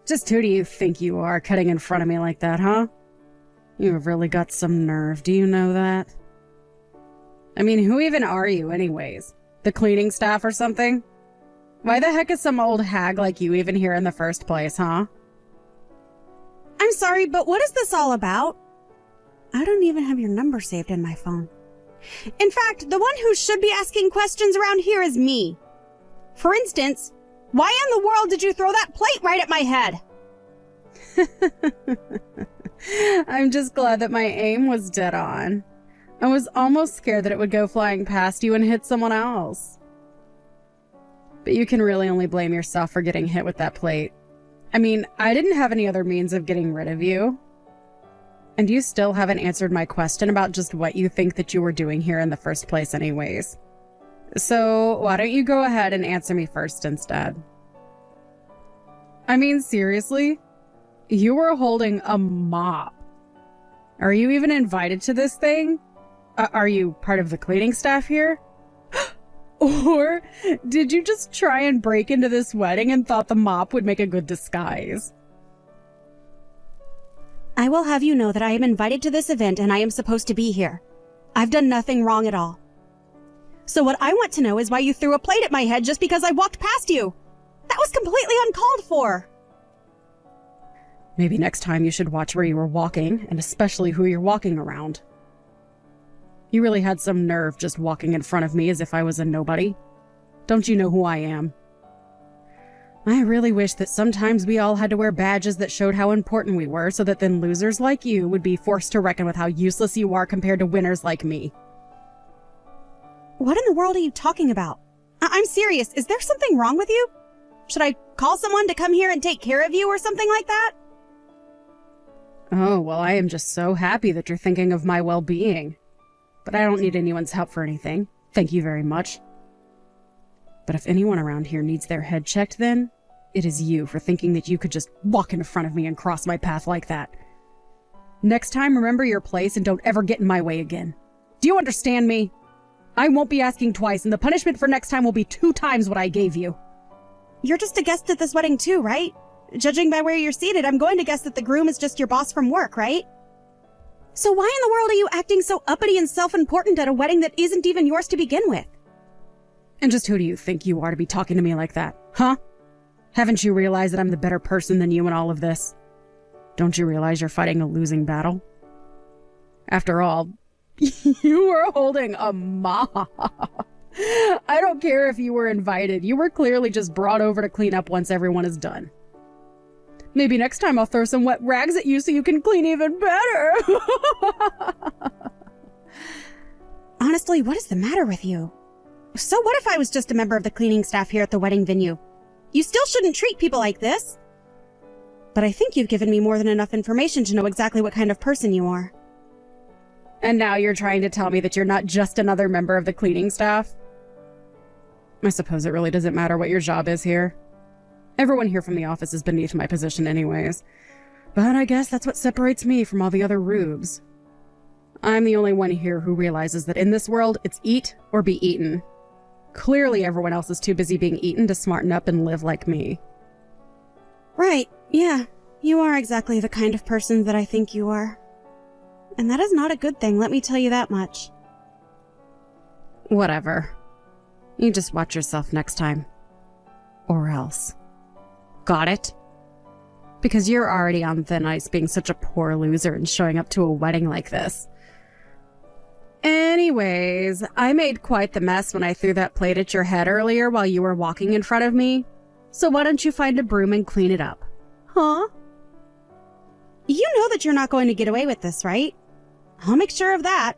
Just who do you think you are, cutting in front of me like that, huh? You have really got some nerve, do you know that? I mean, who even are you, anyways? The cleaning staff or something? Why the heck is some old hag like you even here in the first place, huh? I'm sorry, but what is this all about? I don't even have your number saved in my phone. In fact, the one who should be asking questions around here is me. For instance, why in the world did you throw that plate right at my head? I'm just glad that my aim was dead on. I was almost scared that it would go flying past you and hit someone else. But you can really only blame yourself for getting hit with that plate. I mean, I didn't have any other means of getting rid of you. And you still haven't answered my question about just what you think that you were doing here in the first place anyways. So why don't you go ahead and answer me first instead? I mean, seriously? You were holding a mop. Are you even invited to this thing? Are you part of the cleaning staff here? Or did you just try and break into this wedding and thought the mop would make a good disguise? I will have you know that I am invited to this event and I am supposed to be here. I've done nothing wrong at all. So what I want to know is why you threw a plate at my head just because I walked past you. That was completely uncalled for. Maybe next time you should watch where you were walking, and especially who you're walking around. You really had some nerve just walking in front of me as if I was a nobody. Don't you know who I am? I really wish that sometimes we all had to wear badges that showed how important we were, so that then losers like you would be forced to reckon with how useless you are compared to winners like me. What in the world are you talking about? I'm serious. Is there something wrong with you? Should I call someone to come here and take care of you or something like that? Oh, well, I am just so happy that you're thinking of my well-being. But I don't need anyone's help for anything. Thank you very much. But if anyone around here needs their head checked, then it is you for thinking that you could just walk in front of me and cross my path like that. Next time, remember your place and don't ever get in my way again. Do you understand me? I won't be asking twice, and the punishment for next time will be 2 times what I gave you. You're just a guest at this wedding too, right? Judging by where you're seated, I'm going to guess that the groom is just your boss from work, right? So why in the world are you acting so uppity and self-important at a wedding that isn't even yours to begin with? And just who do you think you are to be talking to me like that, huh? Haven't you realized that I'm the better person than you in all of this? Don't you realize you're fighting a losing battle? After all, you were holding a mop. I don't care if you were invited. You were clearly just brought over to clean up once everyone is done. Maybe next time I'll throw some wet rags at you so you can clean even better. Honestly, what is the matter with you? So what if I was just a member of the cleaning staff here at the wedding venue? You still shouldn't treat people like this. But I think you've given me more than enough information to know exactly what kind of person you are. And now you're trying to tell me that you're not just another member of the cleaning staff? I suppose it really doesn't matter what your job is here. Everyone here from the office is beneath my position anyways. But I guess that's what separates me from all the other rubes. I'm the only one here who realizes that in this world, it's eat or be eaten. Clearly everyone else is too busy being eaten to smarten up and live like me. Right, yeah. You are exactly the kind of person that I think you are. And that is not a good thing, let me tell you that much. Whatever. You just watch yourself next time. Or else. Got it? Because you're already on thin ice being such a poor loser and showing up to a wedding like this. Anyways, I made quite the mess when I threw that plate at your head earlier while you were walking in front of me. So why don't you find a broom and clean it up? Huh? You know that you're not going to get away with this, right? I'll make sure of that.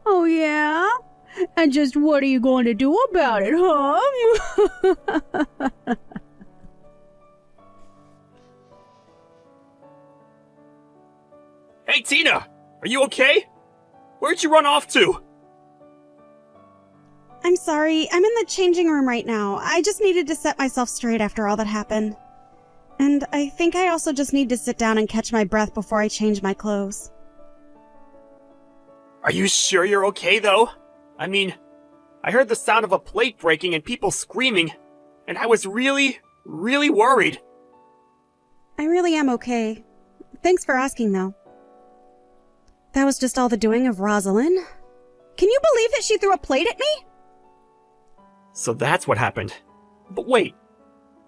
Oh, yeah? And just what are you going to do about it, huh? Hey, Tina! Are you okay? Where'd you run off to? I'm sorry, I'm in the changing room right now. I just needed to set myself straight after all that happened. And I think I also just need to sit down and catch my breath before I change my clothes. Are you sure you're okay, though? I mean, I heard the sound of a plate breaking and people screaming, and I was really, really worried. I really am okay. Thanks for asking, though. That was just all the doing of Rosalind. Can you believe that she threw a plate at me? So that's what happened. But wait,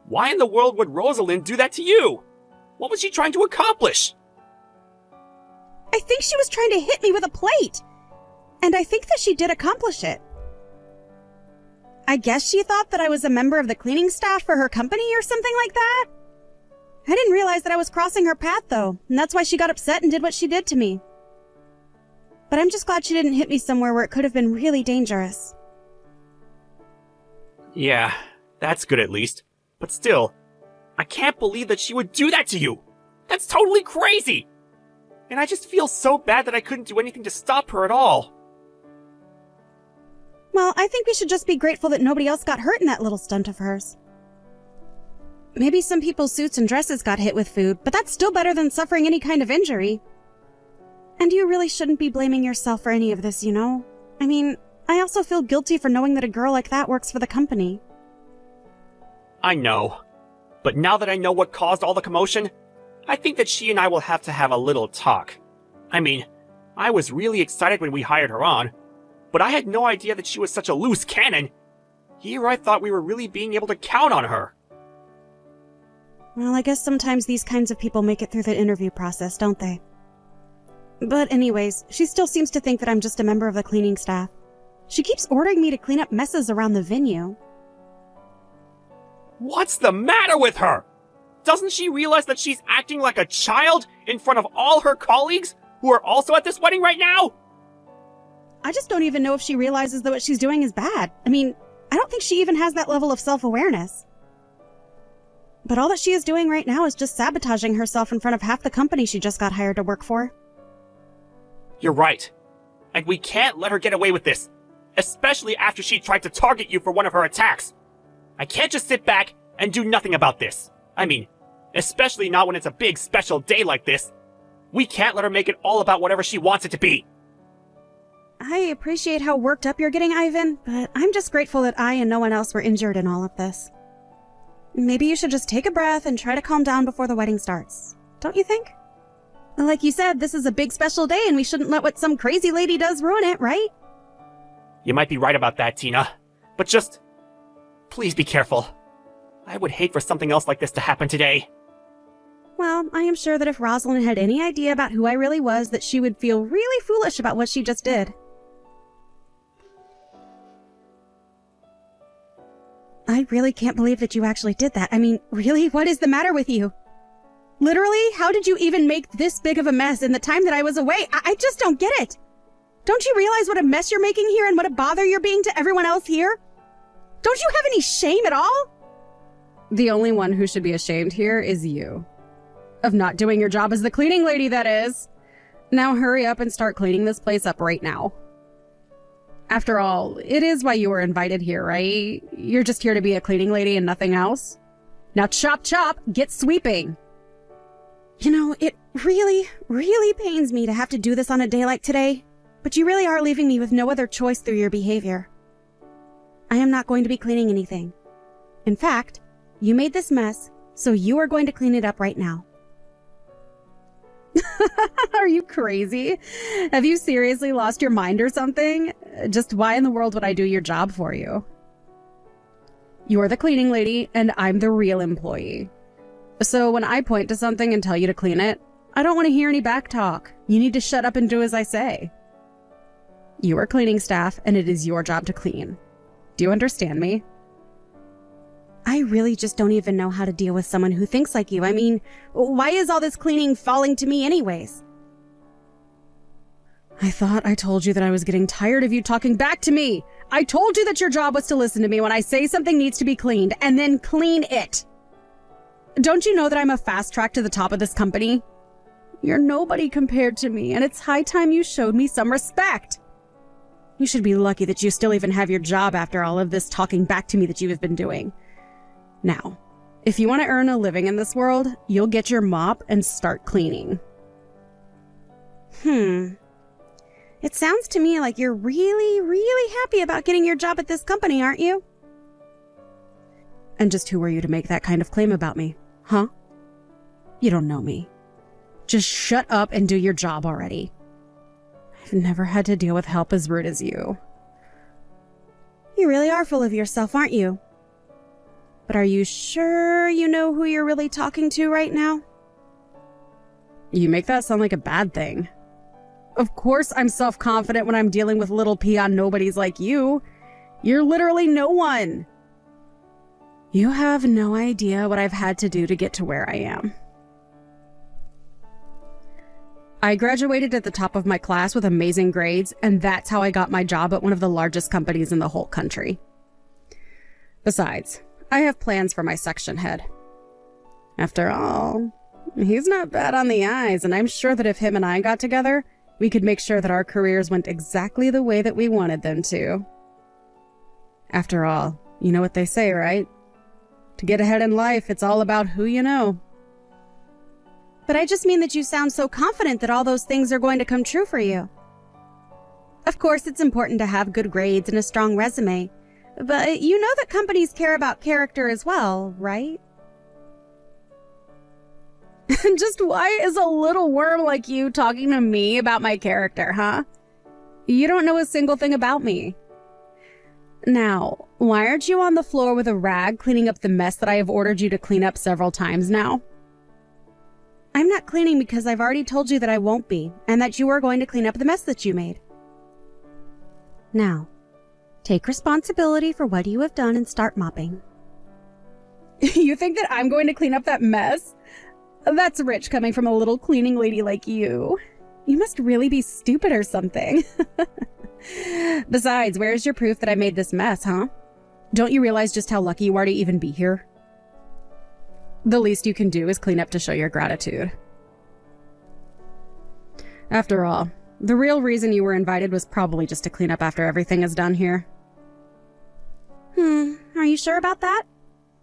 why in the world would Rosalind do that to you? What was she trying to accomplish? I think she was trying to hit me with a plate. And I think that she did accomplish it. I guess she thought that I was a member of the cleaning staff for her company or something like that. I didn't realize that I was crossing her path, though, and that's why she got upset and did what she did to me. But I'm just glad she didn't hit me somewhere where it could have been really dangerous. Yeah, that's good at least. But still, I can't believe that she would do that to you! That's totally crazy! And I just feel so bad that I couldn't do anything to stop her at all. Well, I think we should just be grateful that nobody else got hurt in that little stunt of hers. Maybe some people's suits and dresses got hit with food, but that's still better than suffering any kind of injury. And you really shouldn't be blaming yourself for any of this, you know? I mean, I also feel guilty for knowing that a girl like that works for the company. I know. But now that I know what caused all the commotion, I think that she and I will have to have a little talk. I mean, I was really excited when we hired her on, but I had no idea that she was such a loose cannon. Here I thought we were really being able to count on her. Well, I guess sometimes these kinds of people make it through the interview process, don't they? But anyways, she still seems to think that I'm just a member of the cleaning staff. She keeps ordering me to clean up messes around the venue. What's the matter with her? Doesn't she realize that she's acting like a child in front of all her colleagues who are also at this wedding right now? I just don't even know if she realizes that what she's doing is bad. I mean, I don't think she even has that level of self-awareness. But all that she is doing right now is just sabotaging herself in front of half the company she just got hired to work for. You're right. And we can't let her get away with this, especially after she tried to target you for one of her attacks. I can't just sit back and do nothing about this. I mean, especially not when it's a big special day like this. We can't let her make it all about whatever she wants it to be. I appreciate how worked up you're getting, Ivan, but I'm just grateful that I and no one else were injured in all of this. Maybe you should just take a breath and try to calm down before the wedding starts. Don't you think? Like you said, this is a big special day and we shouldn't let what some crazy lady does ruin it, right? You might be right about that, Tina. But just... please be careful. I would hate for something else like this to happen today. Well, I am sure that if Rosalind had any idea about who I really was, that she would feel really foolish about what she just did. I really can't believe that you actually did that. I mean, really? What is the matter with you? Literally, how did you even make this big of a mess in the time that I was away? I just don't get it. Don't you realize what a mess you're making here and what a bother you're being to everyone else here? Don't you have any shame at all? The only one who should be ashamed here is you. Of not doing your job as the cleaning lady, that is. Now hurry up and start cleaning this place up right now. After all, it is why you were invited here, right? You're just here to be a cleaning lady and nothing else? Now chop chop, get sweeping! You know, it really, really pains me to have to do this on a day like today, but you really are leaving me with no other choice through your behavior. I am not going to be cleaning anything. In fact, you made this mess, so you are going to clean it up right now. Are you crazy? Have you seriously lost your mind or something? Just why in the world would I do your job for you? You're the cleaning lady, and I'm the real employee. So when I point to something and tell you to clean it, I don't want to hear any back talk. You need to shut up and do as I say. You are cleaning staff, and it is your job to clean. Do you understand me? I really just don't even know how to deal with someone who thinks like you. I mean, why is all this cleaning falling to me anyways? I thought I told you that I was getting tired of you talking back to me. I told you that your job was to listen to me when I say something needs to be cleaned, and then clean it. Don't you know that I'm a fast track to the top of this company? You're nobody compared to me, and it's high time you showed me some respect. You should be lucky that you still even have your job after all of this talking back to me that you have been doing. Now, if you want to earn a living in this world, you'll get your mop and start cleaning. It sounds to me like you're really, really happy about getting your job at this company, aren't you? And just who are you to make that kind of claim about me, huh? You don't know me. Just shut up and do your job already. I've never had to deal with help as rude as you. You really are full of yourself, aren't you? But are you sure you know who you're really talking to right now? You make that sound like a bad thing. Of course I'm self-confident when I'm dealing with little peon nobodies like you. You're literally no one. You have no idea what I've had to do to get to where I am. I graduated at the top of my class with amazing grades, and that's how I got my job at one of the largest companies in the whole country. Besides, I have plans for my section head. After all, he's not bad on the eyes, and I'm sure that if him and I got together, we could make sure that our careers went exactly the way that we wanted them to. After all, you know what they say, right? To get ahead in life, it's all about who you know. But I just mean that you sound so confident that all those things are going to come true for you. Of course, it's important to have good grades and a strong resume, but you know that companies care about character as well, right? Just why is a little worm like you talking to me about my character, huh? You don't know a single thing about me. Now, why aren't you on the floor with a rag cleaning up the mess that I have ordered you to clean up several times now? I'm not cleaning because I've already told you that I won't be, and that you are going to clean up the mess that you made. Now, take responsibility for what you have done and start mopping. You think that I'm going to clean up that mess? That's rich coming from a little cleaning lady like you. You must really be stupid or something. Besides, where's your proof that I made this mess, huh? Don't you realize just how lucky you are to even be here? The least you can do is clean up to show your gratitude. After all, the real reason you were invited was probably just to clean up after everything is done here. Are you sure about that?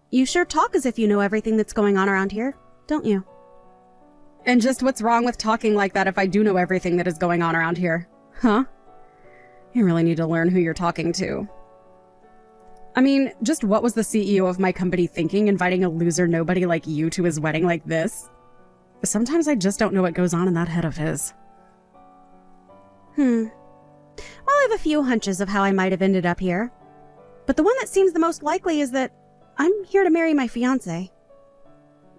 You sure talk as if you know everything that's going on around here, don't you? And just what's wrong with talking like that if I do know everything that is going on around here? Huh? You really need to learn who you're talking to. I mean, just what was the CEO of my company thinking, inviting a loser nobody like you to his wedding like this? Sometimes I just don't know what goes on in that head of his. Well, I have a few hunches of how I might have ended up here. But the one that seems the most likely is that I'm here to marry my fiancé.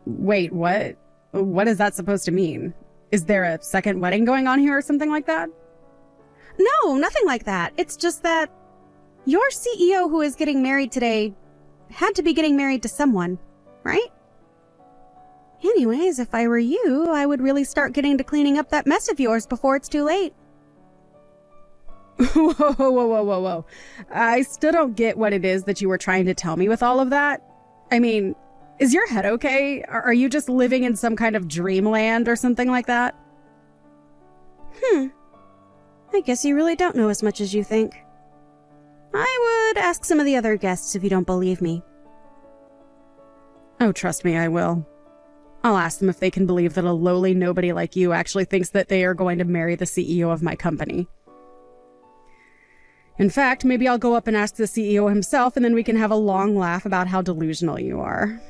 Wait, what? What is that supposed to mean? Is there a second wedding going on here or something like that? No, nothing like that. It's just that your CEO who is getting married today had to be getting married to someone, right? Anyways, if I were you, I would really start getting to cleaning up that mess of yours before it's too late. Whoa. I still don't get what it is that you were trying to tell me with all of that. I mean, is your head okay? Are you just living in some kind of dreamland or something like that? I guess you really don't know as much as you think. I would ask some of the other guests if you don't believe me. Oh, trust me, I will. I'll ask them if they can believe that a lowly nobody like you actually thinks that they are going to marry the CEO of my company. In fact, maybe I'll go up and ask the CEO himself, and then we can have a long laugh about how delusional you are.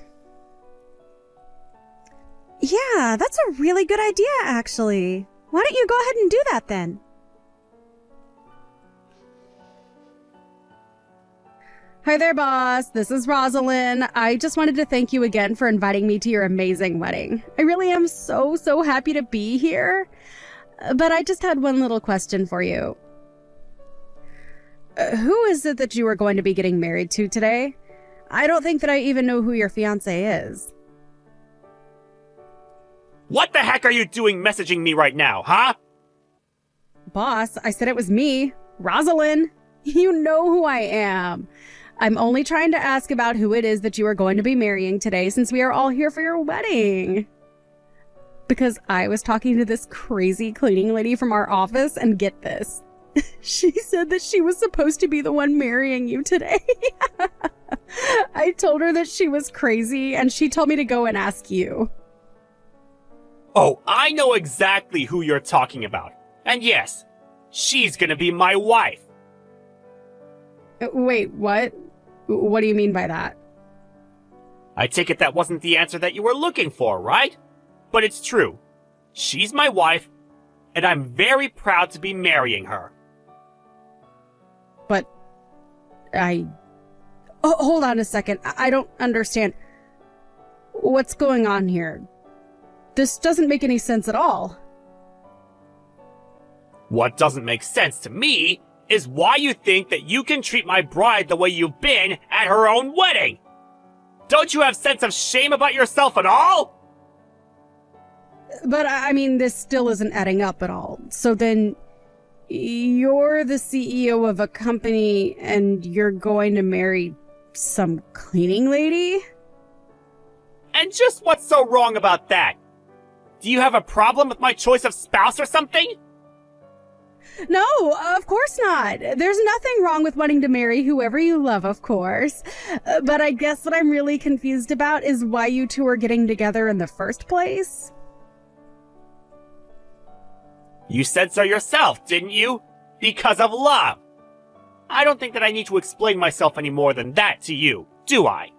Yeah, that's a really good idea, actually. Why don't you go ahead and do that then? Hi there, boss. This is Rosalind. I just wanted to thank you again for inviting me to your amazing wedding. I really am so happy to be here. But I just had one little question for you. Who is it that you are going to be getting married to today? I don't think that I even know who your fiancé is. What the heck are you doing messaging me right now, huh? Boss, I said it was me, Rosalind. You know who I am. I'm only trying to ask about who it is that you are going to be marrying today since we are all here for your wedding. Because I was talking to this crazy cleaning lady from our office, and get this. She said that she was supposed to be the one marrying you today. I told her that she was crazy, and she told me to go and ask you. Oh, I know exactly who you're talking about. And yes, she's gonna be my wife. Wait, what? What do you mean by that? I take it that wasn't the answer that you were looking for, right? but it's true. She's my wife, and I'm very proud to be marrying her. But Oh, hold on a second. I don't understand. What's going on here? This doesn't make any sense at all. What doesn't make sense to me is why you think that you can treat my bride the way you've been at her own wedding. Don't you have sense of shame about yourself at all? But, I mean, this still isn't adding up at all. So then, you're the CEO of a company and you're going to marry some cleaning lady? And just what's so wrong about that? Do you have a problem with my choice of spouse or something? No, of course not. There's nothing wrong with wanting to marry whoever you love, of course. But I guess what I'm really confused about is why you two are getting together in the first place. You said so yourself, didn't you? Because of love. I don't think that I need to explain myself any more than that to you, do I?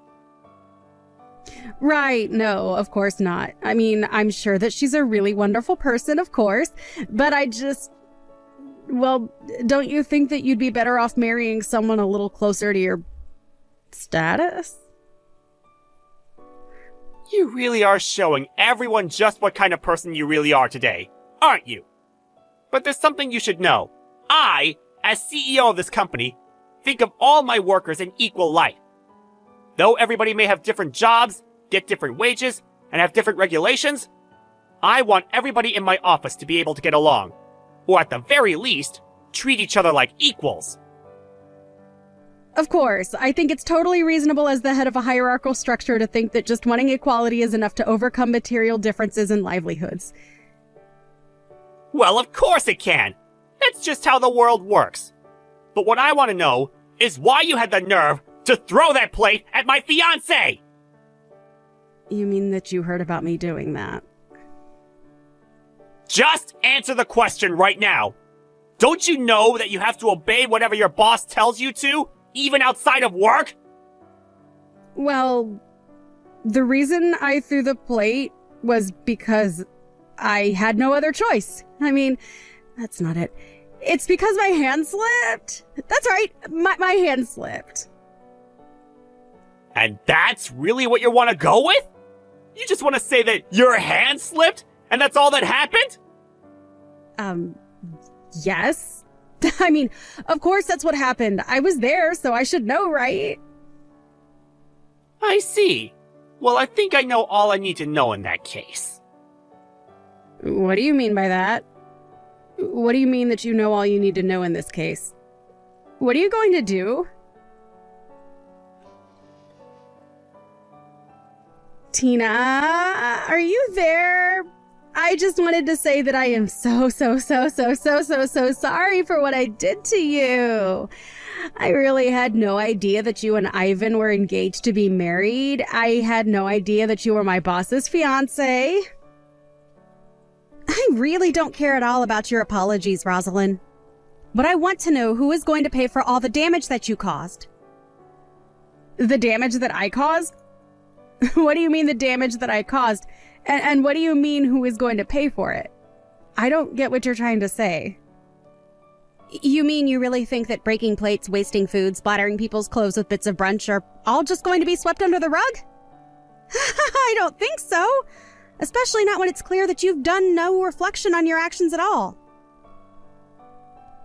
Right, no, of course not. I mean, I'm sure that she's a really wonderful person, of course, but well, don't you think that you'd be better off marrying someone a little closer to your status? You really are showing everyone just what kind of person you really are today, aren't you? But there's something you should know. I, as CEO of this company, think of all my workers in equal light. Though everybody may have different jobs, get different wages, and have different regulations, I want everybody in my office to be able to get along. Or at the very least, treat each other like equals. Of course, I think it's totally reasonable as the head of a hierarchical structure to think that just wanting equality is enough to overcome material differences in livelihoods. Well, of course it can. That's just how the world works. But what I want to know is why you had the nerve to throw that plate at my fiancé! You mean that you heard about me doing that? Just answer the question right now. Don't you know that you have to obey whatever your boss tells you to, even outside of work? Well, the reason I threw the plate was because I had no other choice. I mean, that's not it. It's because my hand slipped. That's right, my hand slipped. And that's really what you want to go with? You just want to say that your hand slipped, and that's all that happened? Yes. I mean, of course that's what happened. I was there, so I should know, right? I see. Well, I think I know all I need to know in that case. What do you mean by that? What do you mean that you know all you need to know in this case? What are you going to do? Tina, are you there? I just wanted to say that I am so sorry for what I did to you. I really had no idea that you and Ivan were engaged to be married. I had no idea that you were my boss's fiancé. I really don't care at all about your apologies, Rosalind. But I want to know who is going to pay for all the damage that you caused. The damage that I caused? What do you mean the damage that I caused? And what do you mean who is going to pay for it? I don't get what you're trying to say. You mean you really think that breaking plates, wasting food, splattering people's clothes with bits of brunch are all just going to be swept under the rug? I don't think so. Especially not when it's clear that you've done no reflection on your actions at all.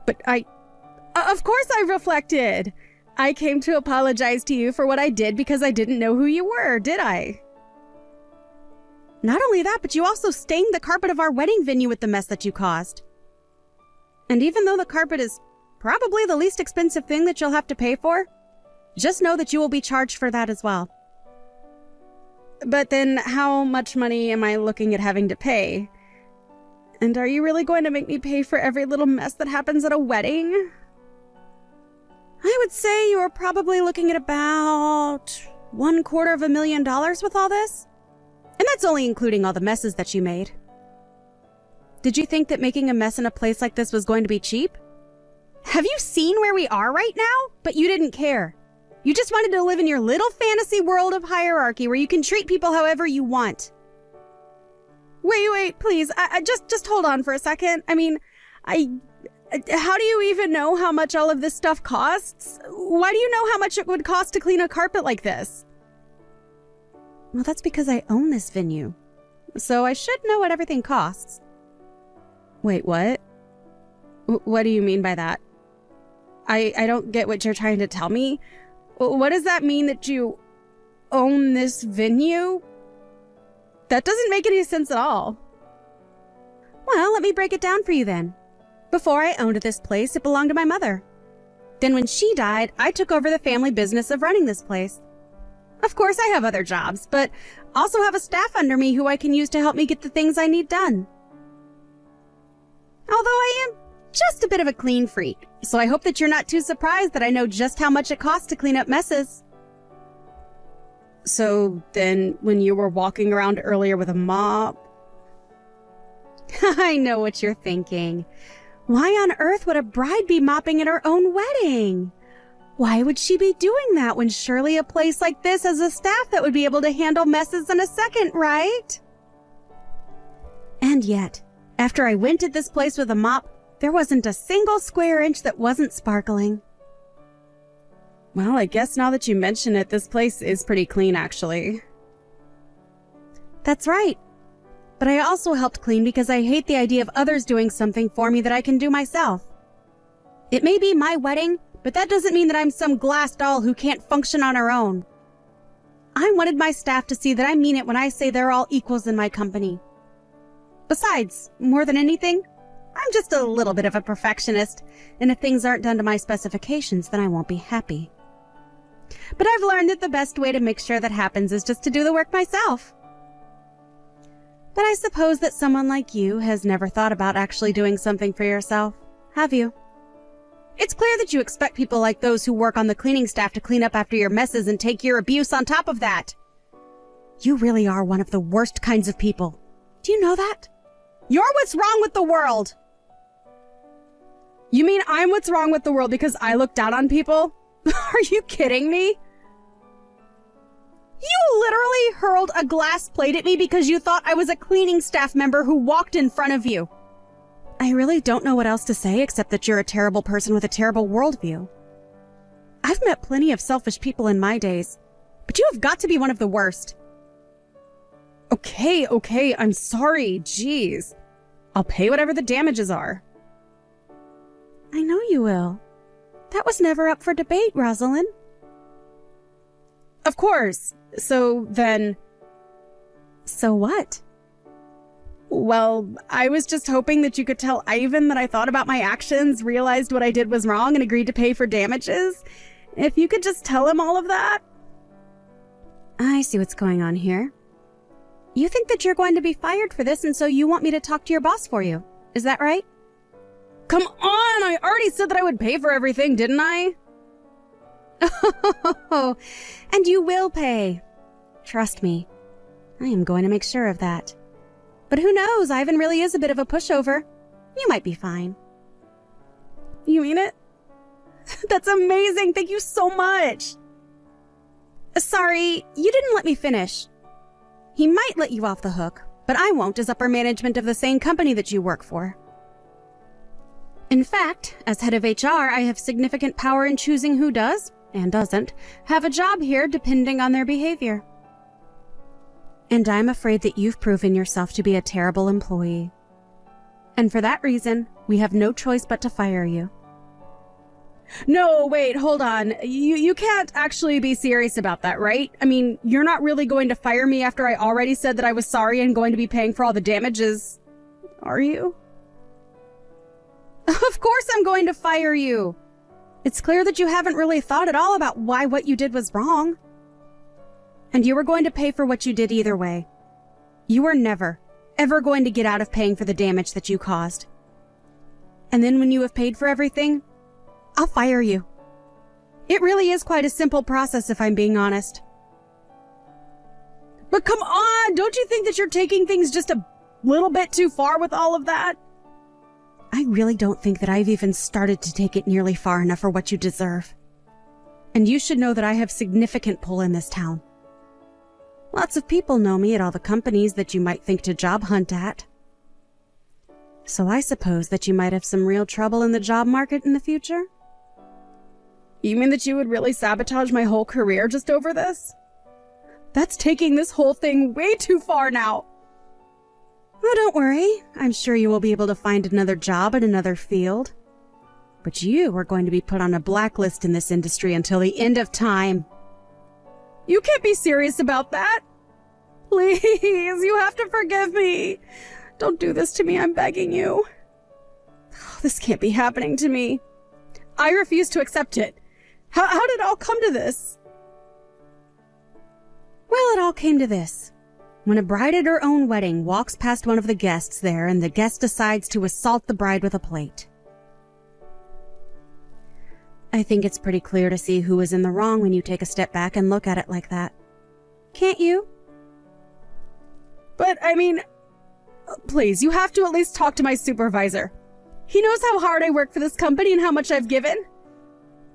But of course I reflected. I came to apologize to you for what I did because I didn't know who you were, did I? Not only that, but you also stained the carpet of our wedding venue with the mess that you caused. And even though the carpet is probably the least expensive thing that you'll have to pay for, just know that you will be charged for that as well. But then how much money am I looking at having to pay? And are you really going to make me pay for every little mess that happens at a wedding? I would say you are probably looking at about $250,000 with all this. And that's only including all the messes that you made. Did you think that making a mess in a place like this was going to be cheap? Have you seen where we are right now? But you didn't care. You just wanted to live in your little fantasy world of hierarchy where you can treat people however you want. Wait, please. I just hold on for a second. I mean, how do you even know how much all of this stuff costs? Why do you know how much it would cost to clean a carpet like this? Well, that's because I own this venue, so I should know what everything costs. Wait, what? What do you mean by that? I don't get what you're trying to tell me. What does that mean that you own this venue? That doesn't make any sense at all. Well, let me break it down for you then. Before I owned this place, it belonged to my mother. Then when she died, I took over the family business of running this place. Of course, I have other jobs, but also have a staff under me who I can use to help me get the things I need done. Although I am just a bit of a clean freak, so I hope that you're not too surprised that I know just how much it costs to clean up messes. So then, when you were walking around earlier with a mop... I know what you're thinking. Why on earth would a bride be mopping at her own wedding? Why would she be doing that when surely a place like this has a staff that would be able to handle messes in a second, right? And yet, after I went to this place with a mop, there wasn't a single square inch that wasn't sparkling. Well, I guess now that you mention it, this place is pretty clean, actually. That's right. But I also helped clean because I hate the idea of others doing something for me that I can do myself. It may be my wedding, but that doesn't mean that I'm some glass doll who can't function on her own. I wanted my staff to see that I mean it when I say they're all equals in my company. Besides, more than anything, I'm just a little bit of a perfectionist, and if things aren't done to my specifications, then I won't be happy. But I've learned that the best way to make sure that happens is just to do the work myself. But I suppose that someone like you has never thought about actually doing something for yourself, have you? It's clear that you expect people like those who work on the cleaning staff to clean up after your messes and take your abuse on top of that. You really are one of the worst kinds of people. Do you know that? You're what's wrong with the world. You mean I'm what's wrong with the world because I look down on people? Are you kidding me? You literally hurled a glass plate at me because you thought I was a cleaning staff member who walked in front of you. I really don't know what else to say except that you're a terrible person with a terrible worldview. I've met plenty of selfish people in my days, but you have got to be one of the worst. Okay, I'm sorry, jeez. I'll pay whatever the damages are. I know you will. That was never up for debate, Rosalind. Of course. So then... So what? Well, I was just hoping that you could tell Ivan that I thought about my actions, realized what I did was wrong, and agreed to pay for damages. If you could just tell him all of that. I see what's going on here. You think that you're going to be fired for this, and so you want me to talk to your boss for you. Is that right? Come on! I already said that I would pay for everything, didn't I? Oh, and you will pay. Trust me. I am going to make sure of that. But who knows? Ivan really is a bit of a pushover. You might be fine. You mean it? That's amazing. Thank you so much. Sorry, you didn't let me finish. He might let you off the hook, but I won't as upper management of the same company that you work for. In fact, as head of HR, I have significant power in choosing who does, and doesn't, have a job here depending on their behavior. And I'm afraid that you've proven yourself to be a terrible employee. And for that reason, we have no choice but to fire you. No, wait, hold on. You can't actually be serious about that, right? I mean, you're not really going to fire me after I already said that I was sorry and going to be paying for all the damages, are you? Of course I'm going to fire you. It's clear that you haven't really thought at all about why what you did was wrong. And you were going to pay for what you did either way. You were never, ever going to get out of paying for the damage that you caused. And then when you have paid for everything, I'll fire you. It really is quite a simple process if I'm being honest. But come on, don't you think that you're taking things just a little bit too far with all of that? I really don't think that I've even started to take it nearly far enough for what you deserve. And you should know that I have significant pull in this town. Lots of people know me at all the companies that you might think to job hunt at. So I suppose that you might have some real trouble in the job market in the future? You mean that you would really sabotage my whole career just over this? That's taking this whole thing way too far now. Oh, don't worry. I'm sure you will be able to find another job in another field. But you are going to be put on a blacklist in this industry until the end of time. You can't be serious about that. Please, you have to forgive me. Don't do this to me, I'm begging you. Oh, this can't be happening to me. I refuse to accept it. How did it all come to this? Well, it all came to this. When a bride at her own wedding walks past one of the guests there and the guest decides to assault the bride with a plate. I think it's pretty clear to see who is in the wrong when you take a step back and look at it like that. Can't you? But, I mean, please, you have to at least talk to my supervisor. He knows how hard I work for this company and how much I've given.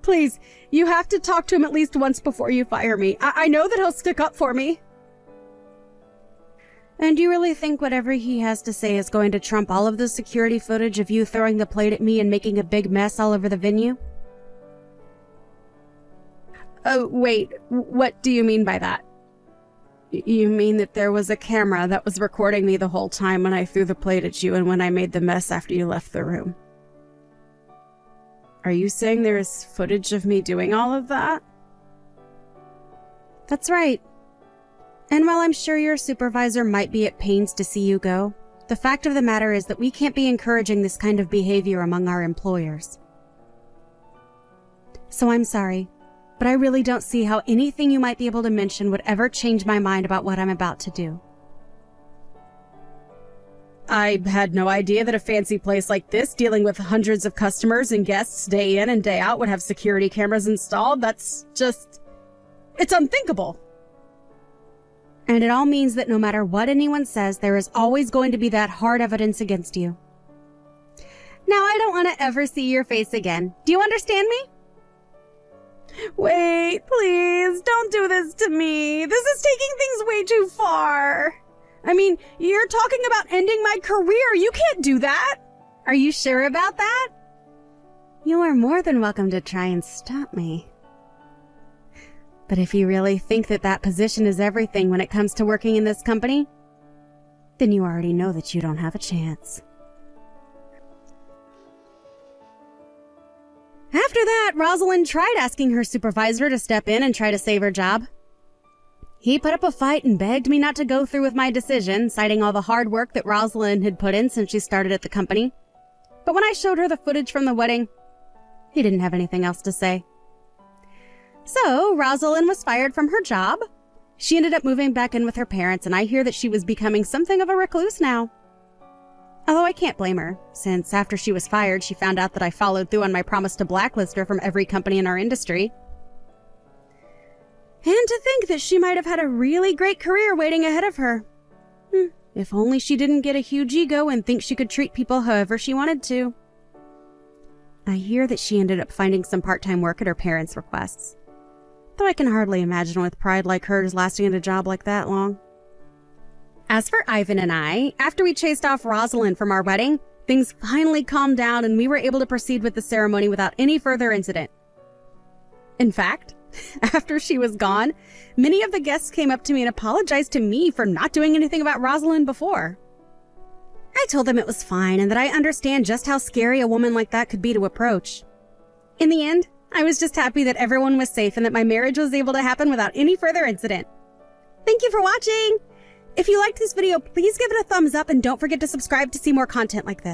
Please, you have to talk to him at least once before you fire me. I know that he'll stick up for me. And you really think whatever he has to say is going to trump all of the security footage of you throwing the plate at me and making a big mess all over the venue? Oh, wait, what do you mean by that? You mean that there was a camera that was recording me the whole time when I threw the plate at you and when I made the mess after you left the room? Are you saying there is footage of me doing all of that? That's right. And while I'm sure your supervisor might be at pains to see you go, the fact of the matter is that we can't be encouraging this kind of behavior among our employers. So I'm sorry, but I really don't see how anything you might be able to mention would ever change my mind about what I'm about to do. I had no idea that a fancy place like this, dealing with hundreds of customers and guests day in and day out, would have security cameras installed. That's just... it's unthinkable. And it all means that no matter what anyone says, there is always going to be that hard evidence against you. Now, I don't want to ever see your face again. Do you understand me? Wait, please, don't do this to me. This is taking things way too far. I mean, you're talking about ending my career. You can't do that. Are you sure about that? You are more than welcome to try and stop me. But if you really think that that position is everything when it comes to working in this company, then you already know that you don't have a chance. After that, Rosalind tried asking her supervisor to step in and try to save her job. He put up a fight and begged me not to go through with my decision, citing all the hard work that Rosalind had put in since she started at the company. But when I showed her the footage from the wedding, he didn't have anything else to say. So, Rosalind was fired from her job. She ended up moving back in with her parents, and I hear that she was becoming something of a recluse now. Although I can't blame her, since after she was fired, she found out that I followed through on my promise to blacklist her from every company in our industry. And to think that she might have had a really great career waiting ahead of her. If only she didn't get a huge ego and think she could treat people however she wanted to. I hear that she ended up finding some part-time work at her parents' requests. Though I can hardly imagine with pride like hers lasting at a job like that long. As for Ivan and I, after we chased off Rosalind from our wedding, things finally calmed down and we were able to proceed with the ceremony without any further incident. In fact, after she was gone, many of the guests came up to me and apologized to me for not doing anything about Rosalind before. I told them it was fine and that I understand just how scary a woman like that could be to approach. In the end, I was just happy that everyone was safe and that my marriage was able to happen without any further incident. Thank you for watching! If you liked this video, please give it a thumbs up and don't forget to subscribe to see more content like this.